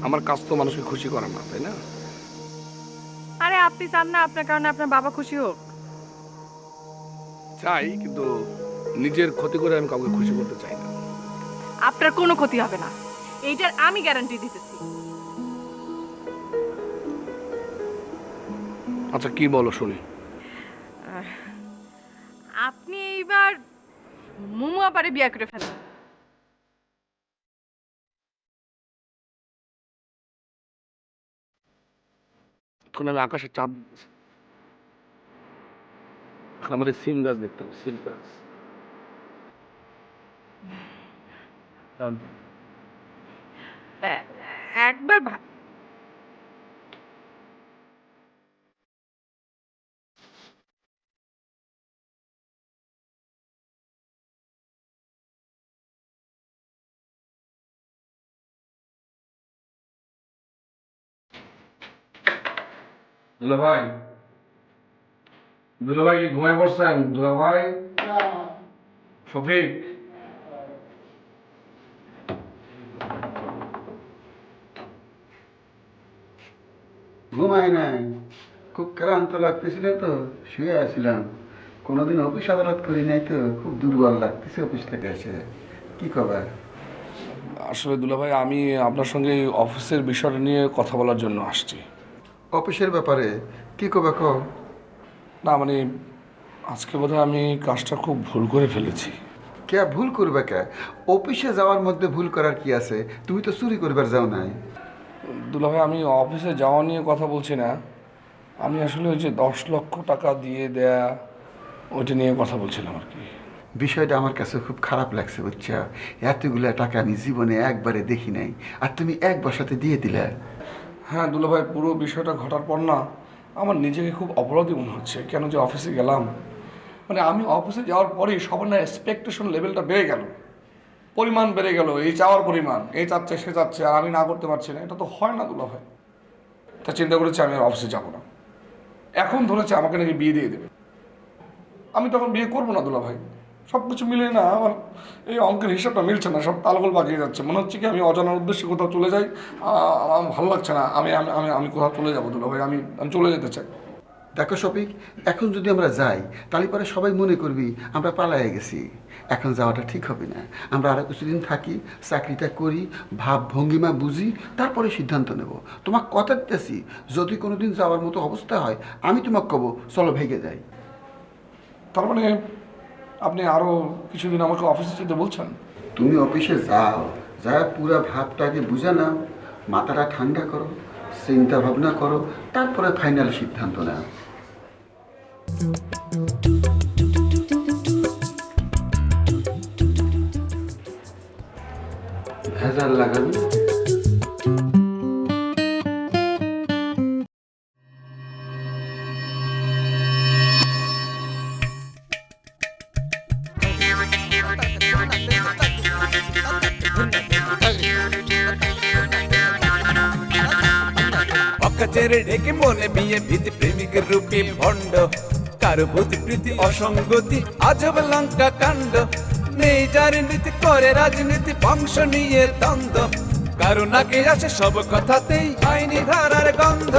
আমার কাজ তো মানুষকে খুশি করা না, তাই না? আরে আপনি চান না আপনার কারণে আপনার বাবা খুশি হোক? চাই, কিন্তু নিজের ক্ষতি করে আমি কাউকে খুশি করতে চাই না। আপনার কোনো ক্ষতি হবে না, এইটার আমি গ্যারান্টি দিতেছি। আচ্ছা, কি বলো শুনি। আপনি এইবার মুমু আপারে বিয়ে করে ফেলেন। এখন আমি আকাশে চাঁদ, এখন আমাদের সিম গাছ দেখতাম, সিম গাছ। এ- একবার দুলা ভাই, দুলা ভাই কি ঘুমায় পড়ছেন? দুলা ভাই, শফিক, ঘুমাই নাই, খুব ক্লান্ত লাগতেছিল তো শুয়ে আসছিলাম। কোনোদিন অফিস আদালত করি নাই তো খুব দুর্বল লাগতেছে অফিস থেকে এসে। কি খবর? আসলে দুলা ভাই, আমি আপনার সঙ্গে এই অফিসের বিষয়টা নিয়ে কথা বলার জন্য আসছি। অফিসের ব্যাপারে কি কবে কও? না মানে, আজকে বোধহয় আমি কাজটা খুব ভুল করে ফেলেছি। কে ভুল করবে কে? অফিসে যাওয়ার মধ্যে ভুল করার কি আছে? তুমি তো চুরি করবার যাও নাই। দুলা ভাই, আমি অফিসে যাওয়া নিয়ে কথা বলছি না, আমি আসলে ওই যে 10 লক্ষ টাকা দিয়ে দেয়া ওইটা নিয়ে কথা বলছিলাম আর কি। বিষয়টা আমার কাছে খুব খারাপ লাগছে বুঝছো। এতগুলা টাকা আমি জীবনে একবারে দেখি নাই, আর তুমি এক বসাতে দিয়ে দিলে। হ্যাঁ দুলা ভাই, পুরো বিষয়টা ঘটার পর না আমার নিজেকে খুব অপরাধী মনে হচ্ছে, কেন যে অফিসে গেলাম। মানে আমি অফিসে যাওয়ার পরেই সবার না এক্সপেকটেশন লেভেলটা বেড়ে গেল, পরিমাণ বেড়ে গেল, এই চাওয়ার পরিমাণ, এই চাচ্ছে সে চাচ্ছে, আর আমি না করতে পারছি না। এটা তো হয় না দুলা ভাই। তা চিন্তা করেছি আমি আর অফিসে যাবো না। এখন ধরেছে আমাকে নাকি বিয়ে দিয়ে দেবে। আমি তখন বিয়ে করবো না দুলা ভাই। সব কিছু মিলে না আমার এই অঙ্কের হিসাবটা মিলছে না, সব তালগোল পাকিয়ে যাচ্ছে। মনে হচ্ছে কি আমি অজানার উদ্দেশ্যে কোথাও চলে যাই, আমার ভালো লাগছে না। আমি আমি আমি আমি কোথাও চলে যাবো দুলা ভাই, আমি আমি চলে যেতে চাই। দেখো শফিক, এখন যদি আমরা যাই তাহলে পরে সবাই মনে করবি আমরা পালায়ে গেছি। এখন যাওয়াটা ঠিক হবে না। আমরা আরও কিছুদিন থাকি, চাকরিটা করি, ভাব ভঙ্গিমা বুঝি, তারপরে সিদ্ধান্ত নেব। তোমাকে কথা দিতেছি, যদি কোনোদিন যাওয়ার মতো অবস্থা হয় আমি তোমাকে কব চলো ভেগে যাই। তার মানে আপনি আরও কিছুদিন আমাকে অফিসে যেতে বলছেন? তুমি অফিসে যাও, যা পুরো ভাবটাকে বুঝে নাও, মাথাটা ঠান্ডা করো, চিন্তা ভাবনা করো, তারপরে ফাইনাল সিদ্ধান্ত নাও। ভেজাল লাগাবে। অকাচের ডেকে মনে বিয়ে ভীতি প্রেমিকের রূপে ভণ্ড, কারো প্রতি প্রীতি অসঙ্গতি আজব লঙ্কা কাণ্ড। নেই যার নীতি করে রাজনীতি, বংশ নিয়ে দ্বন্দ্ব, কারো নাকে আসে সব কথাতেই আইনি ধারার গন্ধ।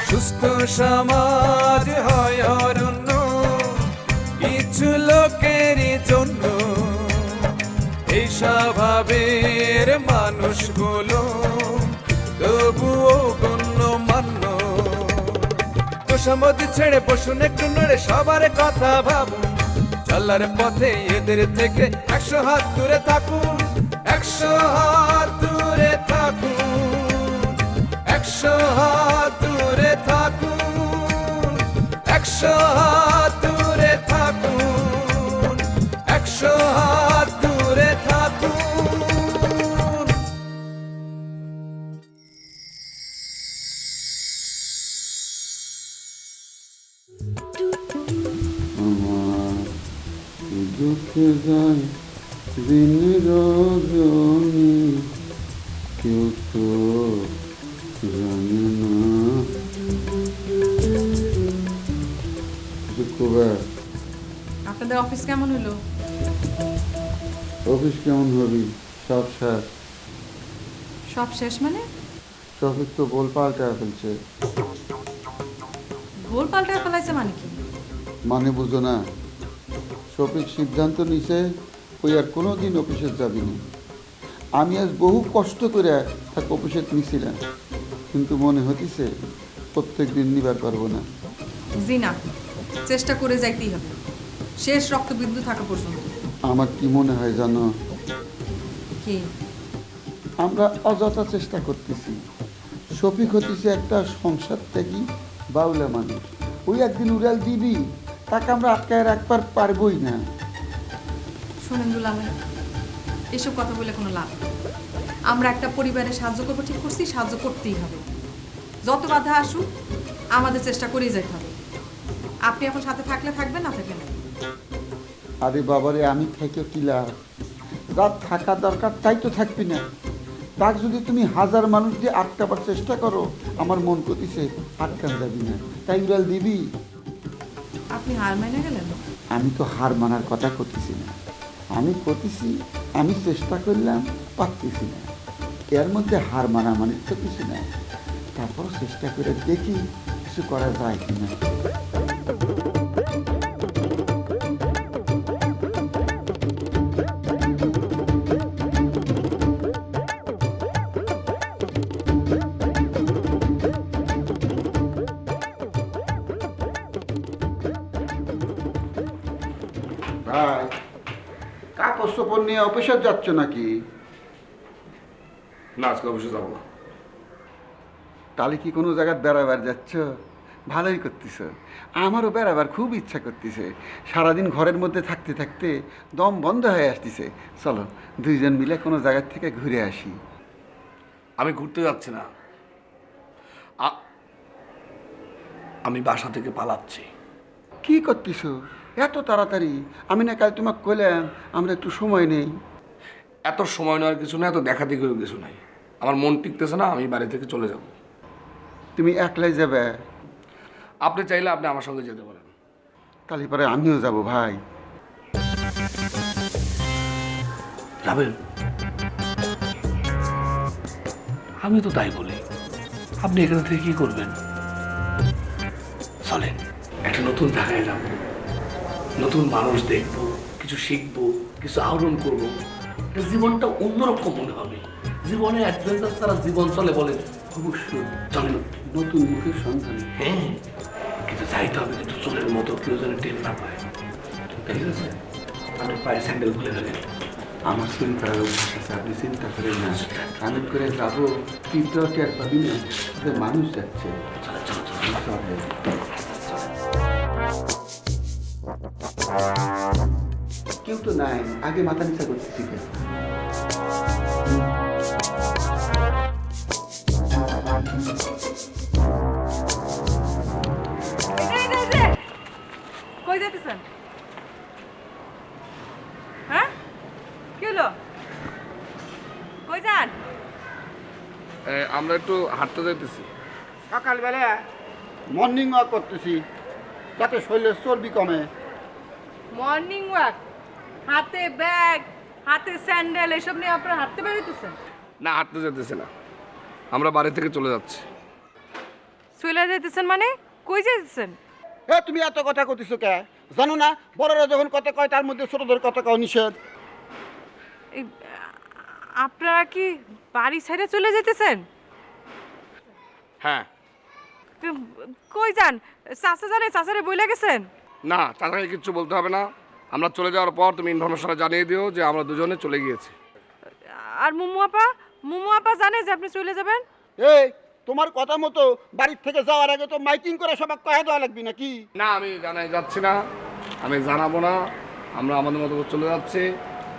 সুস্থ সমাজ হয় অরণ্য কিছু লোকের জন্য, এই স্বভাবের মানুষগুলো তবুও গণ্যমান্য। তোষামতি ছেড়ে বসুন একটু নড়ে, সবার কথা ভাবুন, চলার পথে এদের থেকে 100 হাত দূরে থাকুন, 100 হাত দূরে থাকুন, 100 হাত দূরে থাকুন, 100 হাত দূরে থাকুন, 100 হাত দূরে থাকুন। আমার দুঃখে যায় দিন রজনী, কেউ তো জানে না কেমন হলো? অফিস কেমন হবি? সব শেষ। সব শেষ মানে? শফিক তো বল পাল্টায় ফেলছে। গোল পাল্টায় ফেলাইছে মানে কি? মানে বুঝো না, শফিক সিদ্ধান্ত নিছে ওই আর কোনোদিন অফিসে যাবি না। আমি আজ বহু কষ্ট করে তাকে অফিসে নিছিলাম, কিন্তু মনে হতিছে প্রত্যেক দিন নিবার পারবো না। জি না, চেষ্টা করে যাইতেই হবে, শেষ রক্তবিন্দু থাকা পর্যন্ত। আমার কি মনে হয় জানো, কি? আমরা অযথা চেষ্টা করতেছি। শফিক হতেছে একটা সংসার ত্যাগী বাউলা মানুষ, ওই একদিন উড়াল দিবি, তাকে আমরা আটকায় রাখবার পারবই না। শোনেন দুলাল, এসব কথা বলে কোনো লাভ নেই। আমরা একটা পরিবারে সাহায্য করবো ঠিক করছি, সাহায্য করতেই হবে। যত বাধা আসুক আমাদের চেষ্টা করেই যেতে হবে। আপনি এখন সাথে থাকলে থাকবেন, না থাকলে না। আরে বাবারে, আমি থেকে কি লাভ? যা থাকা দরকার তাই তো থাকবি না। তাক যদি তুমি হাজার মানুষ দিয়ে আটকাবার চেষ্টা করো, আমার মন করতেছে আটকান যাবি না, তাই উড়াল দিবি। আপনি হার মেনে গেলেন? আমি তো হার মানার কথা করতেছি না, আমি করতেছি আমি চেষ্টা করলাম, পারতেছি না। এর মধ্যে হার মানা মানে তো কিছু নাই। তারপর চেষ্টা করে দেখি কিছু করা যায় কিনা। ভাই, কাপড় চোপড় নিয়ে অফিসে যাচ্ছ নাকি? না, আজকে অফিসে যাবো না। তাহলে কি কোনো জায়গায় বেড়াবার যাচ্ছ? ভালোই করতেছ। আমারও বেড়াবার খুব ইচ্ছা করতেছে। সারাদিন ঘরের মধ্যে থাকতে থাকতে দম বন্ধ হয়ে আসতেছে। চলো দুইজন মিলে কোনো জায়গার থেকে ঘুরে আসি। আমি ঘুরতে যাচ্ছি না, আমি বাসা থেকে পালাচ্ছি। কি করতেছ এত তাড়াতাড়ি? আমি না কাল তোমাকে কইলাম আমরা একটু সময় নেই। এত সময় নেওয়ার কিছু না, এত দেখা দেখিও কিছু নাই। আমার মন টিকতেছে না, আমি বাড়ি থেকে চলে যাব। তুমি একলাই যাবে? আপনি চাইলে আপনি আমার সঙ্গে যেতে পারেন। তাহলে পরে আমিও যাব ভাই। যাবেন? আমি তো তাই বলি, আপনি এখান থেকে কি করবেন? চলেন, একটা নতুন জায়গায় যাব, নতুন মানুষ দেখবো, কিছু শিখবো, কিছু আহরণ করবো। জীবনটা অন্যরকম মনে হবে। জীবনে অ্যাডভেঞ্চার ছাড়া জীবন চলে বলে? অবশ্যই চলেন। নতুন মুখের সন্ধান। হ্যাঁ, কিন্তু যাইতে হবে কিন্তু চোরের মতো, কেউ যেন টের না পায়। ঠিক আছে? আপনি পায়ে স্যান্ডেল খুলে দেবেন। আমার চুরি করার অভ্যাস আছে, আপনি চিন্তা করেন না। আমি করে যাবো, তিনটাও টের পাবি না যে মানুষ যাচ্ছে। চলে চলো চলো। চলে। কেউ তো নাই, আগে মাথা নিচা করতেছি কেন? কই যেতেছেন? হ্যাঁ, কি হলো? কই যান? আমরা একটু হাঁটতে যাইতেছি। সকালবেলা মর্নিং ওয়াক করতেছি, যাতে শরীরের চর্বি কমে। Morning walk? হাতে ব্যাগ, হাতে স্যান্ডেল, এসব নিয়ে আপনারা হাঁটতে বেরোতেছেন? না, হাঁটতে যেতেছি না, আমরা বাড়ি থেকে চলে যাচ্ছি। চলে যেতেছেন মানে? কই যেতেছেন? এ তুমি এত কথা করতেছো কে? জানো না বড়রা যখন কথা কয় তার মধ্যে ছোটদের কথা কও নিষেধ। আপনারা কি বাড়ি ছেড়ে চলে যেতেছেন? হ্যাঁ। কই যান? চাচা জানে? চাচারে বইলা গেছেন? না, চাচাকে কিচ্ছু বলতে হবে না। আমরা চলে যাওয়ার পর তুমি ইনফরমেশনে জানিয়ে দিও যে আমরা দুজনে চলে গিয়েছি। আর মুমু আপা? মুমু আপা জানে যে আপনি চলে যাবেন? এই তোমার কথা মতো বাড়ির থেকে যাওয়ার আগে তো মাইকিং করে সবাই কয়ে দেওয়া লাগবে নাকি? না, আমি জানাই যাচ্ছি না, আমি জানাবো না। আমরা আমাদের মতো করে চলে যাচ্ছি।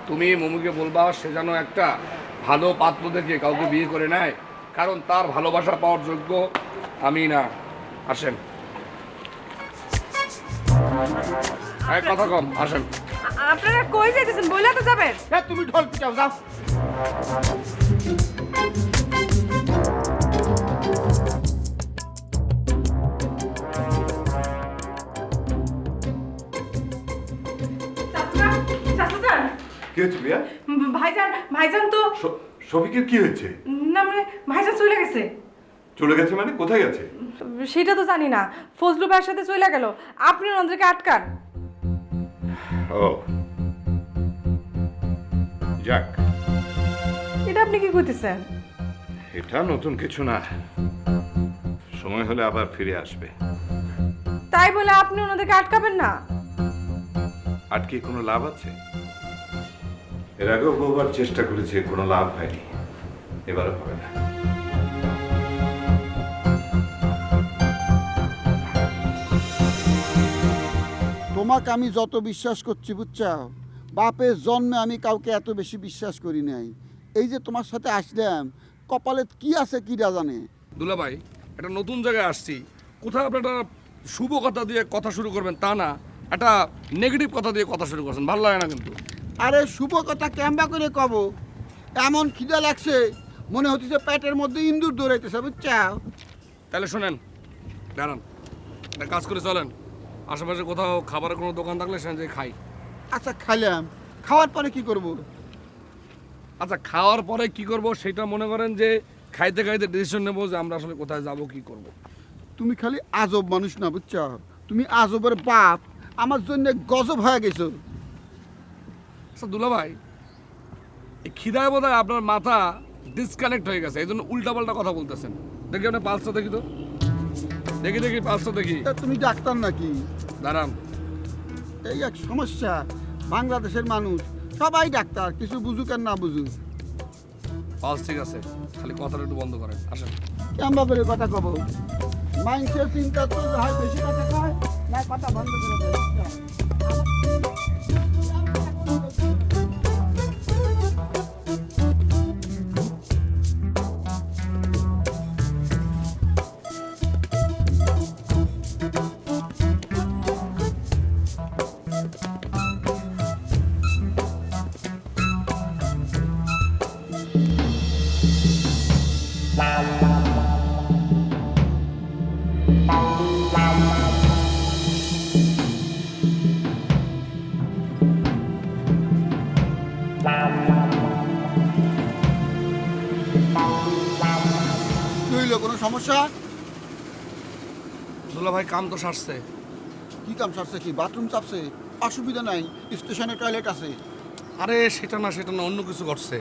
তুমি মমুকে বলবা সে যেন একটা ভালো পাত্র দেখে কাউকে বিয়ে করে নেয়, কারণ তার ভালোবাসা পাওয়ার যোগ্য আমি না। আসেন। কথা কম, আসেন। আপনারা কই যেতেছেন বইলা তো যাবেন? তুমি ঢোল পিটাও, যাও। চাচা ভাইজান তো শফিকের কি হয়েছে? না মানে ভাইজান চলে গেছে। চলে গেছে মানে? কোথায় গেছে? সেটা তো জানি না, ফজলু ভাইয়ের সাথে চলে গেল। আপনি ওনাদেরকে আটকান। ও যাক, এটা আপনি কি করতেছেন? এটা নতুন কিছু না, সময় হলে আবার ফিরে আসবে। তাই বলে আপনি ওনাদেরকে আটকাবেন না? আটকে কোনো লাভ আছে? এর আগেও বহুবার চেষ্টা করেছে, কোনো লাভ হয়নি, এবারও হবে না। তোমাকে আমি যত বিশ্বাস করছি বুঝছো, বাপের জন্মে আমি কাউকে এত বেশি বিশ্বাস করি নাই। এই যে তোমার সাথে আসলাম, কপালে কি আছে কি জানে। দুলা ভাই, একটা নতুন জায়গায় আসছি, কোথাও আপনি একটা শুভ কথা দিয়ে কথা শুরু করবেন তা না, একটা নেগেটিভ কথা দিয়ে কথা শুরু করছেন, ভালো লাগে না কিন্তু। আরে শুভ কথা কেমবা করে কব, এমন খিদা লাগছে মনে হচ্ছে পেটের মধ্যে ইন্দুর দৌড়াইতেছে বুঝছো। তাহলে শোনেন, দাঁড়ান, একটা কাজ করে চলেন, আশেপাশে কোথাও খাবারের কোনো দোকান থাকলে সেখানে যেয়ে খাই। আচ্ছা খাইলাম, খাওয়ার পরে কি করব? আচ্ছা খাওয়ার পরে কি করব সেটা মনে করেন যে খাইতে খাইতে ডিসিশন নেবো যে আমরা আসলে কোথায় যাব কি করব। তুমি খালি আজব মানুষ না বুঝছো, তুমি আজবের বাপ, আমার জন্য গজব হয়ে গেছো। আচ্ছা দুলা ভাই, এই খিদায় বোধ হয় আপনার মাথা ডিসকানেক্ট হয়ে গেছে, এই জন্য উল্টাপাল্টা কথা বলতেছেন। দেখি আপনার পালসটা দেখি তো, দেখি দেখি পালসটা দেখি। তা তুমি ডাক্তার নাকি? দাঁড়ান, এই এক সমস্যা, বাংলাদেশের মানুষ সবাই ডাক্তার, কিছু বুঝুক আর না বুঝুক। পালস ঠিক আছে, খালি কথাটা একটু বন্ধ করেন, আসেন। কেমন করে কথা কব? মাইন্ডসের চিন্তা তো হয় বেশি কথা কয় না, কথা বন্ধ করে দেয়। হইল কোনো সমস্যা? দুলা ভাই কাম তো সারছে। কি কাম সারছে? কি বাথরুম চাপছে? অসুবিধা নাই, স্টেশনে টয়লেট আছে। আরে সেটা না, সেটা না, অন্য কিছু ঘটছে।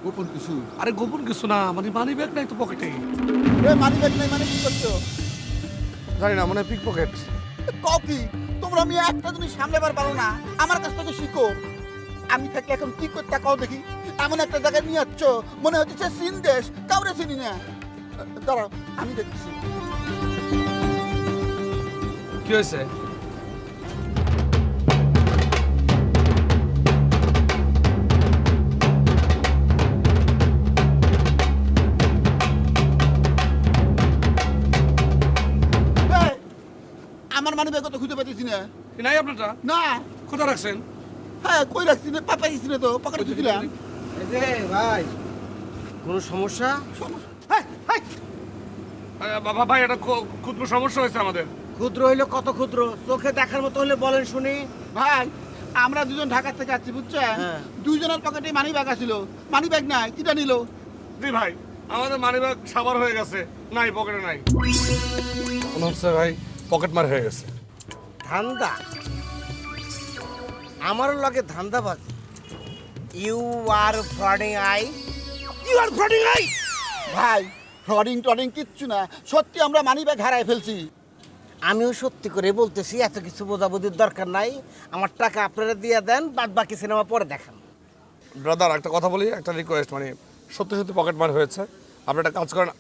গোপন কিছু? আরে গোপন কিছু না, মানে মানি ব্যাগ নাই তো পকেটে। এ মানি ব্যাগ নাই মানে কি করছো? জানি না, মানে পিক পকেট। কও কি? তোমরা আমি একটা জিনিস সামলাবার পারো না, আমার কাছ থেকে শিখো। আমি থাকলে এখন কি করতে কও দেখি? এমন একটা জায়গায় নিয়ে যাচ্ছ মনে হচ্ছে চীন দেশ, কাউরে চিনি না। দাঁড়াও আমি দেখছি। কি হয়েছে? আমার মানে ব্যাগ তো খুঁজে পাইতেছি না। নাই আপনারটা? না। কোথায় রাখছেন? হ্যাঁ কই রাখছি না, পাইছি না তো, পকেটে দিছিলাম। এই যে ভাই, কোনো সমস্যা? বাবা ভাই, এটা ক্ষুদ্র সমস্যা হয়েছে আমাদের। ক্ষুদ্র হইলে কত ক্ষুদ্র, চোখে দেখার মতো হলে বলেন শুনি। ভাই আমরা দুজন ঢাকা থেকে আসছি বুঝছেন, হ্যাঁ। দুইজনের পকেটে মানি ব্যাগ আছিল, মানি ব্যাগ নাই, কিটা নিল? জি ভাই, আমাদের মানি ব্যাগ সাবার হয়ে গেছে, নাই পকেটে নাই। মনে হচ্ছে ভাই পকেট মার হয়ে গেছে। ধান্দা, আমার লগে ধান্দাবাজি। You are frauding I, you are frauding I. ভাই ফ্রডিং টডিং কিচ্ছু না, সত্যি আমরা মানি ব্যাগ হারাই ফেলছি। আমিও সত্যি করে বলতেছি, এত কিছু বোঝাবুঝির দরকার নাই। আমার টাকা আপনারা দিয়ে দেন, বাদ বাকি সিনেমা পরে দেখান। ব্রাদার একটা কথা বলি, একটা রিকোয়েস্ট, মানে সত্যি সত্যি পকেট মার হয়েছে। আপনি একটা কাজ করেন,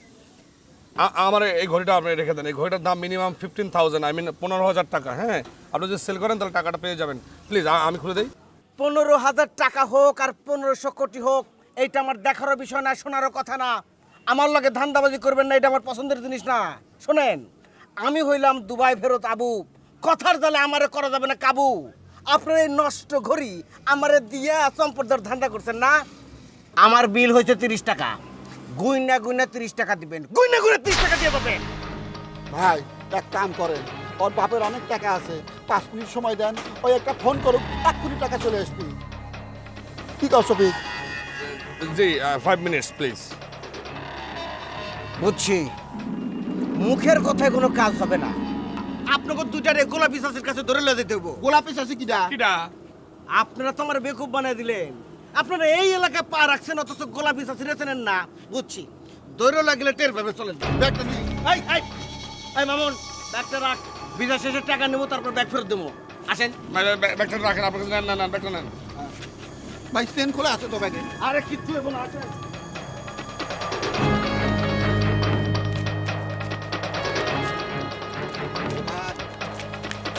আমার এই ঘড়িটা আপনি রেখে দেন। এই ঘড়িটার দাম মিনিমাম 15,000, আই মিন 15,000 টাকা। হ্যাঁ, আপনি যদি সেল করেন তাহলে টাকাটা পেয়ে যাবেন। প্লিজ আমি খুলে দিই। 15,000 টাকা হোক আর 1500 কোটি হোক, এইটা আমার দেখারও বিষয় না, শোনারও কথা না। আমার লগে ধান্দাবাজি করবেন না, এটা আমার পছন্দের জিনিস না। শোনেন, আমি হইলাম দুবাই ফেরত আবু, কথার জালে আমারে করা যাবে না কাবু। আপনার এই নষ্ট ঘড়ি আমারে দিয়া সম্পদের ধান্দা করছেন না। আমার বিল হয়েছে 30 টাকা, গুইনা গুইনা 30 টাকা দিবেন, গুইনা গুইনা 30 টাকা দিয়ে পাবেন। ভাই এক কাম করেন, ওর বাপের অনেক টাকা আছে, 5 মিনিট সময় দেন, ওই একটা ফোন করুক, 1 কোটি টাকা চলে আসবি। কি কর শফিক? জি 5 মিনিটস প্লিজ। বুঝছি, মুখের কথায় কোনো কাজ হবে না। আপনাকে দুইটারে গোলাপি চাষের কাছে ধরে লয়ে যেতে হবো। গোলাপি চাষি কিডা? কিডা? আপনারা তো আমার বেকুব বানিয়ে দিলেন। আপনারা এই এলাকায় পা রাখছেন অথচ গোলাপি চাষিরে চেনেন না। বুঝছি, দৌড়ে লাগলে টের পাবে। চলেন ব্যাগটা দিই। এই মামুন, ব্যাগটা রাখ। ভিসা শেষে টাকা নেবো, তারপর ব্যাগ ফেরত দেবো। আসেন। ব্যাগটা রাখেন, আপনার কাছে নেন, না ব্যাগটা নেন। ভাই চেন খোলা আছে তো ব্যাগে? আরে কিচ্ছু এখন আছে।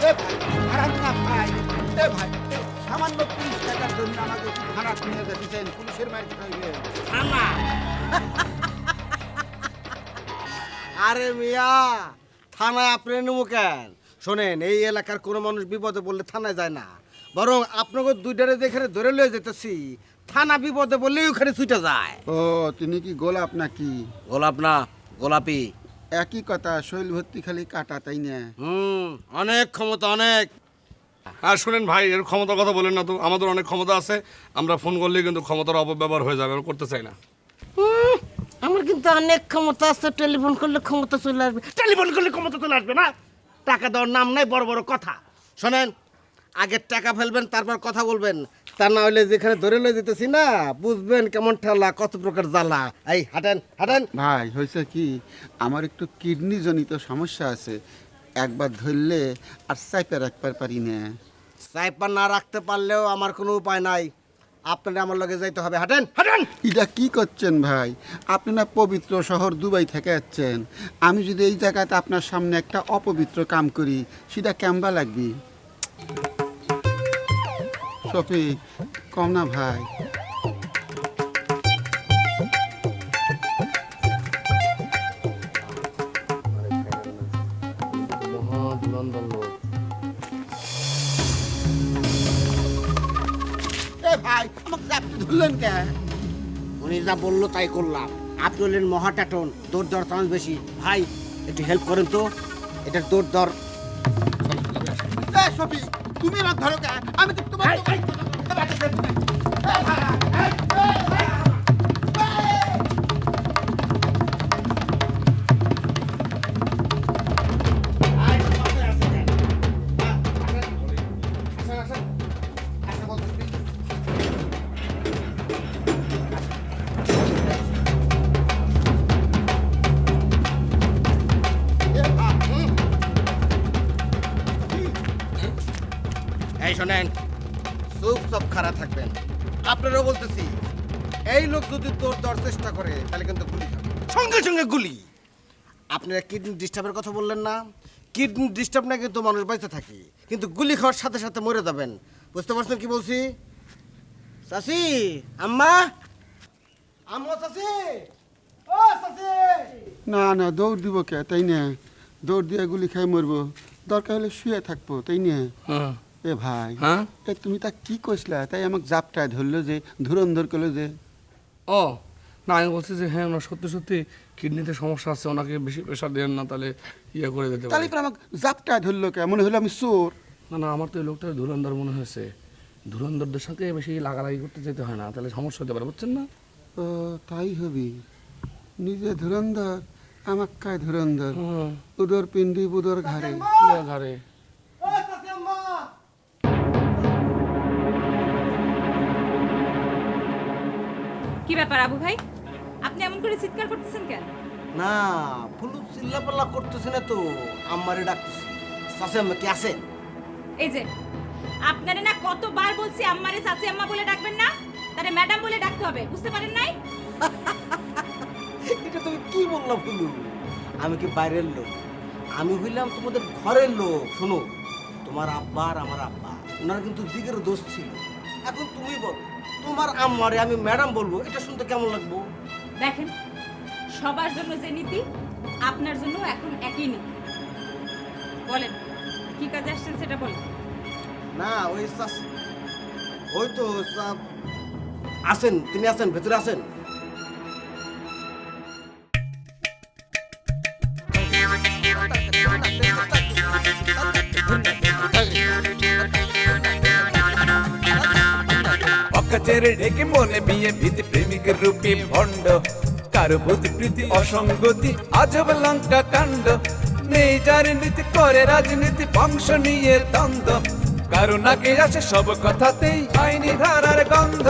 এ ভাই, হারাম না ভাই। এ ভাই, সামান্য 30 টাকার জন্য আমাকে ভাড়া নিয়ে যেতেছেন, পুলিশের মাইর খাইবে। থানা। আরে মিয়া, থানায় আপনি নেবো কেন? শোনেন, এই এলাকার কোনো মানুষ বিপদে পড়লে থানায় যায় না, বরং আপনাকে দুইটারে যেখানে ধরে লয়ে যেতেছি, থানা বিপদে বললে ওখানে ছুটে যায়। ও, তিনি কি গোলাপ নাকি? গোলাপ না, গোলাপি। একই কথা, শৈল ভর্তি খালি কাটা, তাই না? অনেক ক্ষমতা, অনেক। আর শুনেন ভাই, এর ক্ষমতার কথা বলেন না তো, আমাদের অনেক ক্ষমতা আছে, আমরা ফোন করলেই কিন্তু ক্ষমতার অপব্যবহার হয়ে যাবে, আমরা করতে চাই না। আমার কিন্তু অনেক ক্ষমতা আছে, টেলিফোন করলে ক্ষমতা চলে আসবে। টেলিফোন করলে ক্ষমতা চলে আসবে না? টাকা দেওয়ার নাম নাই, বড় বড় কথা। শোনেন, আগে টাকা ফেলবেন, তারপর কথা বলবেন। তা না হলে যেখানে ধরে লয়ে যেতেছি না, বুঝবেন কেমন ঠেলা, কত প্রকার জ্বালা। এই হাঁটেন, হাঁটেন। ভাই হয়েছে কি, আমার একটু কিডনি জনিত সমস্যা আছে, একবার ধরলে আর চাইপে রাখতে পারি না। সাইপার না রাখতে পারলেও আমার কোনো উপায় নাই, আপনারা আমার লগে যাইতে হবে। হাঁটেন, হাঁটেন। এটা কি করছেন ভাই? আপনি না পবিত্র শহর দুবাই থেকে যাচ্ছেন, আমি যদি এই জায়গাতে আপনার সামনে একটা অপবিত্র কাম করি, সেটা কেমবা লাগবে? শফিক, কম না ভাই? এ ভাই, আমাকে চাপতে ধরলেন কে? উনি যা বললো তাই করলাম। আপনি হলেন মহাটাটন, দৌড় দর চান্স বেশি। ভাই একটু হেল্প করেন তো, এটার দৌড় দর। এ শফিক, তুমি না ধরো কে? আমি তো তোমার এই শোনেন, চুপচাপ খাড়া থাকবেন। আপনারাও বলতেছি, এই লোক যদি দৌড় দেওয়ার চেষ্টা করে তাহলে কিন্তু গুলি খাবে, সঙ্গে সঙ্গে গুলি। আপনারা কিডনি ডিস্টার্বের কথা বললেন না? কিডনি ডিস্টার্ব না কিন্তু মানুষ বেঁচে থাকে, কিন্তু গুলি খাওয়ার সাথে সাথে মরে যাবেন। বুঝতে পারছেন কি বলছি? চাচি, আম্মা, আম্মা, চাচি, ও চাচি। না না, দৌড় দিব কে, তাই না? দৌড় দিয়ে গুলি খাই মরবো, দরকার হলে শুয়ে থাকবো, তাই না? এ ভাই, হ্যাঁ? এ তুমি তা কি কইসলা? তাই আমাকে জাপটায় ধরলো যে, ধুরন্ধর করলো যে। ও না, আমি বলছি যে হ্যাঁ, ওনার সত্যি সত্যি কিডনিতে সমস্যা আছে, ওনাকে বেশি প্রেশার দেন না, তাহলে ইয়ে করে দিতে তাহলে পারে। পরে আমাকে জাপটায় ধরলো কে? মনে হলো আমি চোর। না না, আমার তো এই লোকটা ধুরন্ধর মনে হয়েছে। ধুরন্ধরদের সাথে বেশি লাগালাগি করতে যেতে হয় না, তাহলে সমস্যা হতে পারে, বুঝছেন না? ও তাই হবি, নিজে ধুরন্ধর, আমাক কায় ধুরন্ধর। উদর পিন্ডি বুদর ঘাড়ে। ঘরে কি ব্যাপার আবু ভাই, আপনি এমন করে চিৎকার করতেছেন কেন? না, ফুলু চিল্লাপাল্লা করতেছে না তো, আম্মারে ডাকতেছি। চাচি আম্মা কি আছে? এই যে আপনারে না কতবার বলছি আম্মারে চাচি আম্মা বলে ডাকবেন না, তারে ম্যাডাম বলে ডাকতে হবে, বুঝতে পারেন নাই? এটা তুমি কি বললা ফুলু? আমি কি বাইরের লোক? আমি হইলাম তোমাদের ঘরের লোক। শোনো, তোমার আব্বা আর আমার আব্বা, ওনার কিন্তু দিকের দোষ ছিল। এখন তুমি বলো, তোমার আম্মারে আমি ম্যাডাম বলবো, এটা শুনতে কেমন লাগবো? দেখেন, সবার জন্য যে নীতি, আপনার জন্য এখন একই নীতি। বলেন কি কাজে আসছেন সেটা বলেন। না, ওই তো আছেন, তিনি আছেন, ভেতরে আছেন। চেরে ঢেকে মনে বিয়ে ভীতি প্রেমিকের রূপে ভণ্ড কারো প্রতি প্রীতি অসঙ্গতি আজব লঙ্কা কাণ্ড নেই যার নীতি করে রাজনীতি বংশ নিয়ে দ্বন্দ্ব কারো নাকে আসে সব কথাতেই আইনি ধারার গন্ধ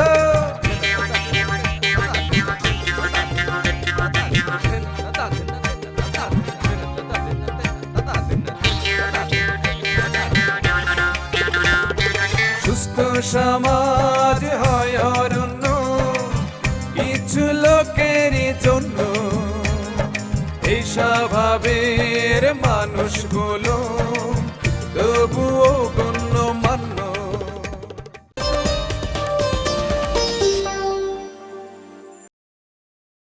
সুস্থ সমাজ হয় অরণ্য কিছু লোকেরই জন্য এই স্বভাবের মানুষগুলো